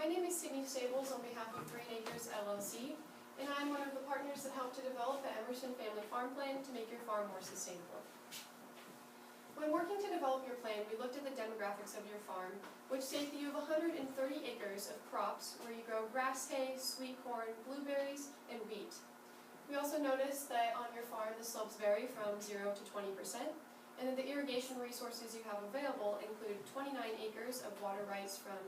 My name is Sydney Stables on behalf of Green Acres LLC, and I'm one of the partners that helped to develop the Emerson Family Farm Plan to make your farm more sustainable. When working to develop your plan, we looked at the demographics of your farm, which state that you have 130 acres of crops where you grow grass hay, sweet corn, blueberries, and wheat. We also noticed that on your farm the slopes vary from 0 to 20%, and that the irrigation resources you have available include 29 acres of water rights from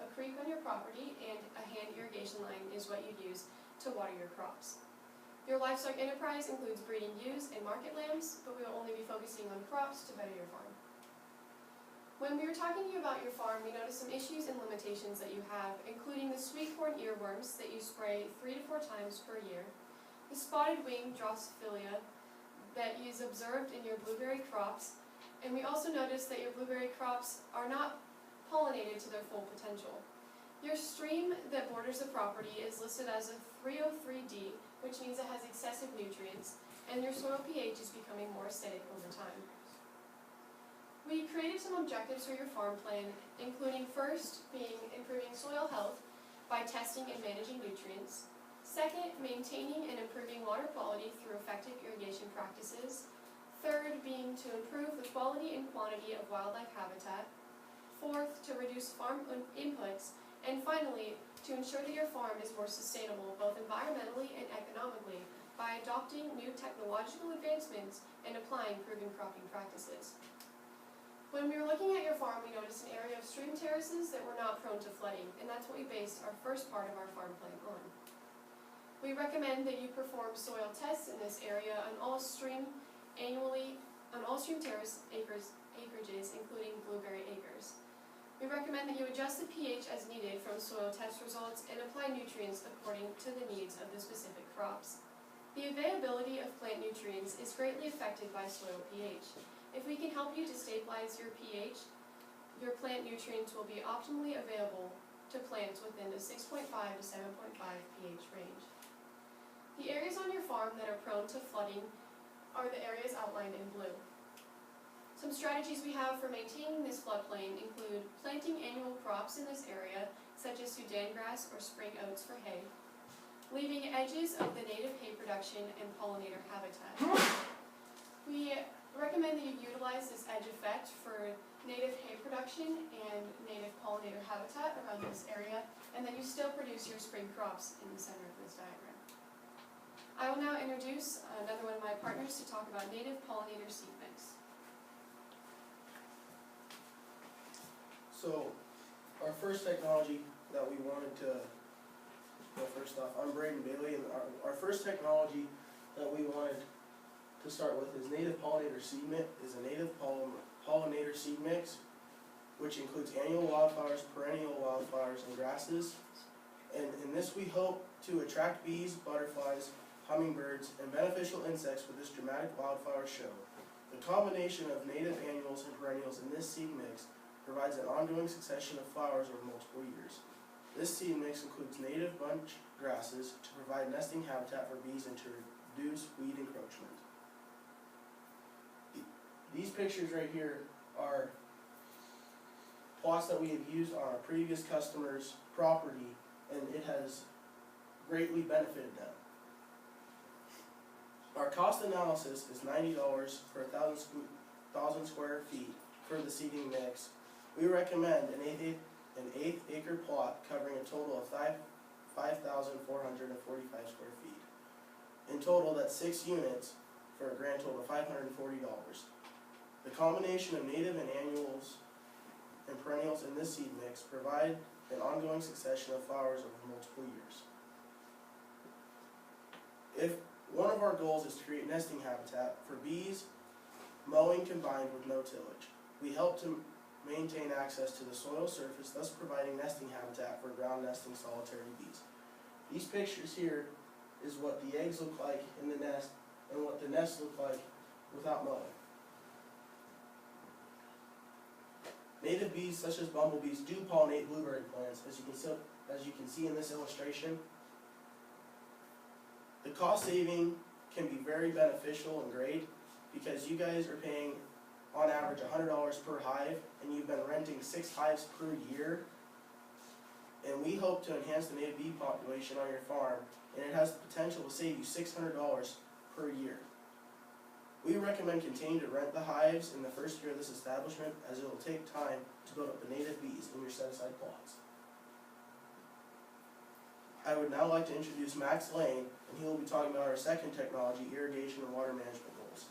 a creek on your property, and a hand irrigation line is what you use to water your crops. Your livestock enterprise includes breeding ewes and market lambs, but we will only be focusing on crops to better your farm. When we were talking to you about your farm, we noticed some issues and limitations that you have, including the sweet corn earworms that you spray 3 to 4 times per year, the spotted wing Drosophila that is observed in your blueberry crops, and we also noticed that your blueberry crops are not pollinated to their full potential. Your stream that borders the property is listed as a 303D, which means it has excessive nutrients, and your soil pH is becoming more acidic over time. We created some objectives for your farm plan, including first being improving soil health by testing and managing nutrients, second, maintaining and improving water quality through effective irrigation practices, third, being to improve the quality and quantity of wildlife habitat, fourth, to reduce farm inputs, and finally, to ensure that your farm is more sustainable both environmentally and economically by adopting new technological advancements and applying proven cropping practices. When we were looking at your farm, we noticed an area of stream terraces that were not prone to flooding, and that's what we based our first part of our farm plan on. We recommend that you perform soil tests in this area on all stream terrace acreages, including blueberry acres. We recommend that you adjust the pH as needed from soil test results and apply nutrients according to the needs of the specific crops. The availability of plant nutrients is greatly affected by soil pH. If we can help you to stabilize your pH, your plant nutrients will be optimally available to plants within the 6.5 to 7.5 pH range. The areas on your farm that are prone to flooding are the areas outlined in blue. Some strategies we have for maintaining this floodplain include planting annual crops in this area, such as Sudan grass or spring oats for hay, leaving edges of the native hay production and pollinator habitat. We recommend that you utilize this edge effect for native hay production and native pollinator habitat around this area, and that you still produce your spring crops in the center of this diagram. I will now introduce another one of my partners to talk about native pollinator seed mix. So, our first technology that we wanted to, well, first off, I'm Braden Bailey, and our first technology that we wanted to start with is native pollinator seed mix. Is a native pollinator seed mix, which includes annual wildflowers, perennial wildflowers, and grasses. And in this, we hope to attract bees, butterflies, hummingbirds, and beneficial insects with this dramatic wildflower show. The combination of native annuals and perennials in this seed mix provides an ongoing succession of flowers over multiple years. This seed mix includes native bunch grasses to provide nesting habitat for bees and to reduce weed encroachment. These pictures right here are plots that we have used on our previous customers' property, and it has greatly benefited them. Our cost analysis is $90 for 1,000 square feet for the seeding mix. We recommend an eighth acre plot covering a total of 5,445 square feet. In total, that's 6 units for a grand total of $540. The combination of native and annuals and perennials in this seed mix provide an ongoing succession of flowers over multiple years. If one of our goals is to create nesting habitat for bees, mowing combined with no tillage. We help to maintain access to the soil surface, thus providing nesting habitat for ground nesting solitary bees. These pictures here is what the eggs look like in the nest and what the nests look like without mowing. Native bees such as bumblebees do pollinate blueberry plants, as you can see in this illustration. The cost saving can be very beneficial and great because you guys are paying on average $100 per hive, and you've been renting 6 hives per year, and and we hope to enhance the native bee population on your farm, and it has the potential to save you $600 per year. We recommend continuing to rent the hives in the first year of this establishment, as it will take time to build up the native bees in your set-aside plots. I would now like to introduce Max Lane, and he will be talking about our second technology, irrigation and water management goals.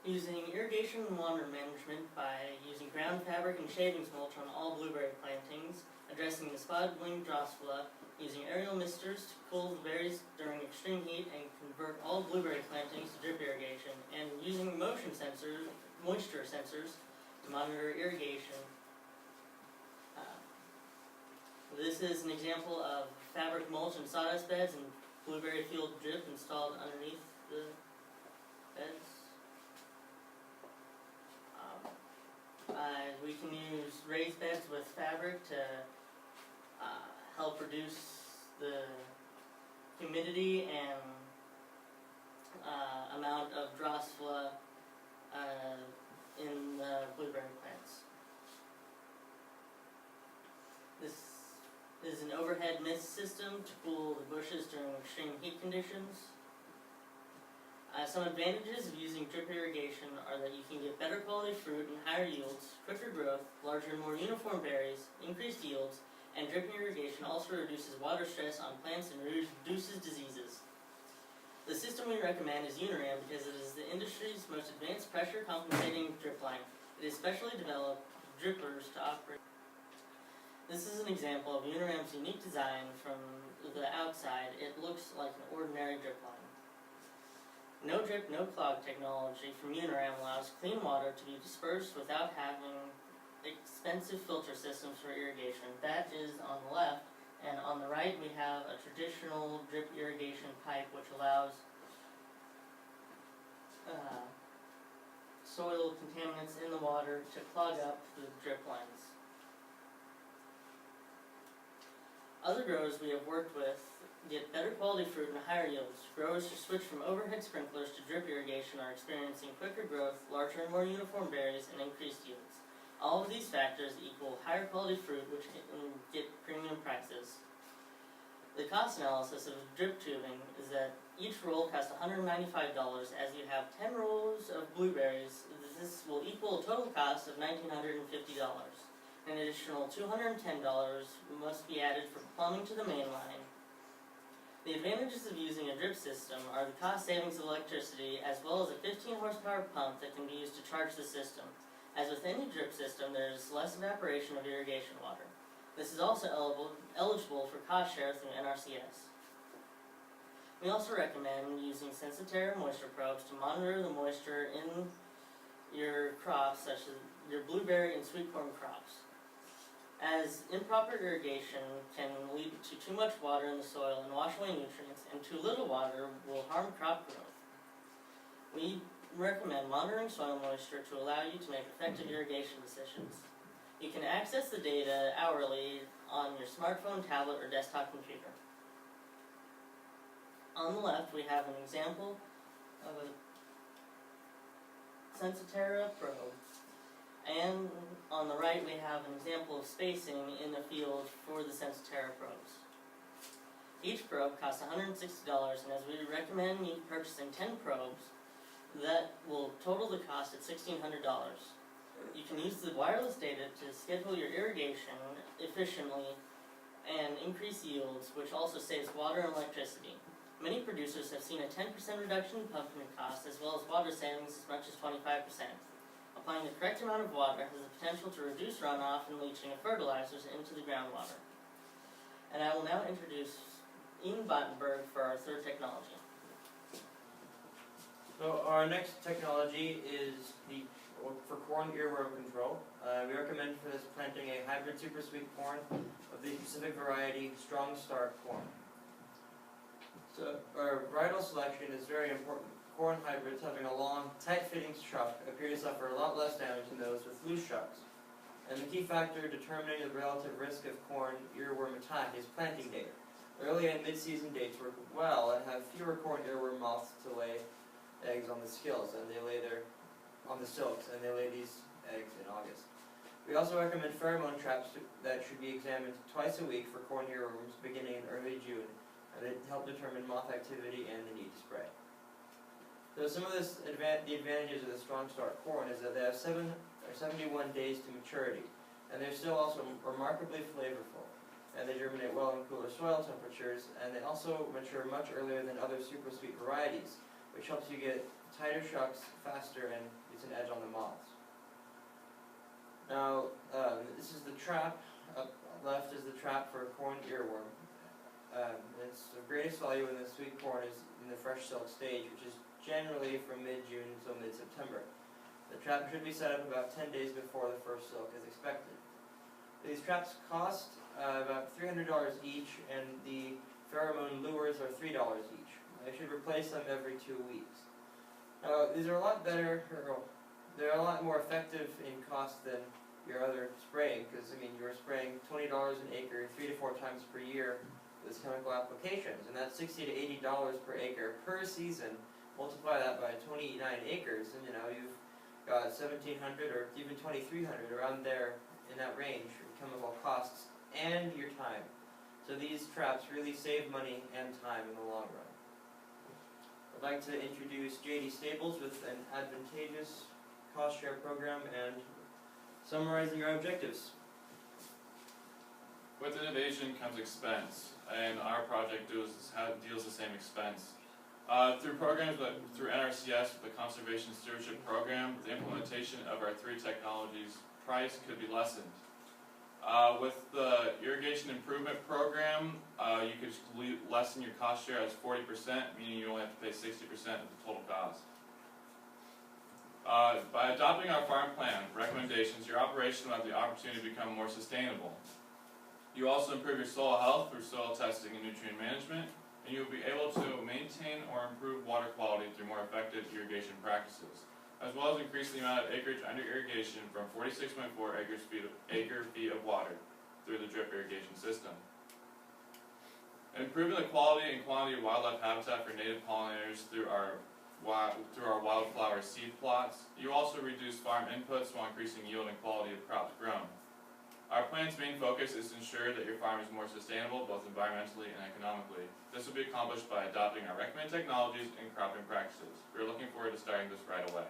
Using irrigation and water management by using ground fabric and shavings mulch on all blueberry plantings, addressing the spotted-winged drosophila, using aerial misters to cool the berries during extreme heat and convert all blueberry plantings to drip irrigation, and using moisture sensors to monitor irrigation. This is an example of fabric mulch and sawdust beds and blueberry field drip installed underneath the beds. We can use raised beds with fabric to help reduce the humidity and amount of drosophila in the blueberry plants. This is an overhead mist system to cool the bushes during extreme heat conditions. Some advantages of using drip irrigation are that you can get better quality fruit and higher yields, quicker growth, larger and more uniform berries, increased yields, and drip irrigation also reduces water stress on plants and reduces diseases. The system we recommend is Uniram because it is the industry's most advanced pressure compensating drip line. It is specially developed drippers to operate. This is an example of Uniram's unique design. From the outside, it looks like an ordinary drip line. No drip, no clog technology from Uniram allows clean water to be dispersed without having expensive filter systems for irrigation. That is on the left, and on the right we have a traditional drip irrigation pipe which allows soil contaminants in the water to clog up the drip lines. Other growers we have worked with get better quality fruit and higher yields. Growers who switch from overhead sprinklers to drip irrigation are experiencing quicker growth, larger and more uniform berries, and increased yields. All of these factors equal higher quality fruit, which can get premium prices. The cost analysis of drip tubing is that each roll costs $195 as you have 10 rolls of blueberries. This will equal a total cost of $1,950. An additional $210 must be added for plumbing to the main line. The advantages of using a drip system are the cost savings of electricity, as well as a 15 horsepower pump that can be used to charge the system. As with any drip system, there is less evaporation of irrigation water. This is also eligible for cost share through NRCS. We also recommend using Sensitera moisture probes to monitor the moisture in your crops, such as your blueberry and sweet corn crops, as improper irrigation can lead to too much water in the soil and wash away nutrients, and too little water will harm crop growth. We recommend monitoring soil moisture to allow you to make effective irrigation decisions. You can access the data hourly on your smartphone, tablet, or desktop computer. On the left, we have an example of a Sensitera probe, and on the right, we have an example of spacing in the field for the Sensitera probes. Each probe costs $160, and as we recommend you purchasing 10 probes, that will total the cost at $1,600. You can use the wireless data to schedule your irrigation efficiently and increase yields, which also saves water and electricity. Many producers have seen a 10% reduction in pumping costs, as well as water savings as much as 25%. Applying the correct amount of water has the potential to reduce runoff and leaching of fertilizers into the groundwater. And I will now introduce Ian Battenberg for our third technology. So our next technology is for corn earworm control. We recommend for this planting a hybrid super sweet corn of the specific variety Strong Star corn. So our varietal selection is very important. Corn hybrids having a long, tight-fitting shuck appear to suffer a lot less damage than those with loose shucks. And the key factor determining the relative risk of corn earworm attack is planting date. Early and mid-season dates work well and have fewer corn earworm moths to lay eggs on the skills, and they lay on the silks, and they lay these eggs in August. We also recommend pheromone traps that should be examined twice a week for corn earworms beginning in early June, and they help determine moth activity and the need to spray. So some of the advantages of the Strong Start corn is that they have 71 days to maturity, and they're still also remarkably flavorful, and they germinate well in cooler soil temperatures, and they also mature much earlier than other super sweet varieties, which helps you get tighter shucks faster and gets an edge on the moths. Now, this is the trap. Up left is the trap for a corn earworm. Its greatest value in the sweet corn is in the fresh silk stage, which is generally from mid-June until mid-September. The trap should be set up about 10 days before the first silk is expected. These traps cost about $300 each, and the pheromone lures are $3 each. I should replace them every 2 weeks. These are a lot better, they're a lot more effective in cost than your other spraying, because I mean you're spraying $20 an acre 3 to 4 times per year with chemical applications, and that's $60 to $80 per acre per season. Multiply that by 29 acres, and you've got 1,700 or even 2,300 around there in that range of chemical costs and your time. So these traps really save money and time in the long run. I'd like to introduce JD Stables with an advantageous cost share program and summarizing our objectives. With innovation comes expense, and our project deals the same expense. Through programs through NRCS, the Conservation Stewardship Program, the implementation of our 3 technologies, price could be lessened. With the Irrigation Improvement Program, you could lessen your cost share as 40%, meaning you only have to pay 60% of the total cost. By adopting our farm plan recommendations, your operation will have the opportunity to become more sustainable. You also improve your soil health through soil testing and nutrient management, and you will be able to maintain or improve water quality through more effective irrigation practices, as well as increase the amount of acreage under irrigation from 46.4 acre-feet of water through the drip irrigation system. Improving the quality and quantity of wildlife habitat for native pollinators through our wildflower seed plots. You also reduce farm inputs while increasing yield and quality of crops grown. Our plan's main focus is to ensure that your farm is more sustainable both environmentally and economically. This will be accomplished by adopting our recommended technologies and cropping practices. We're looking forward to starting this right away.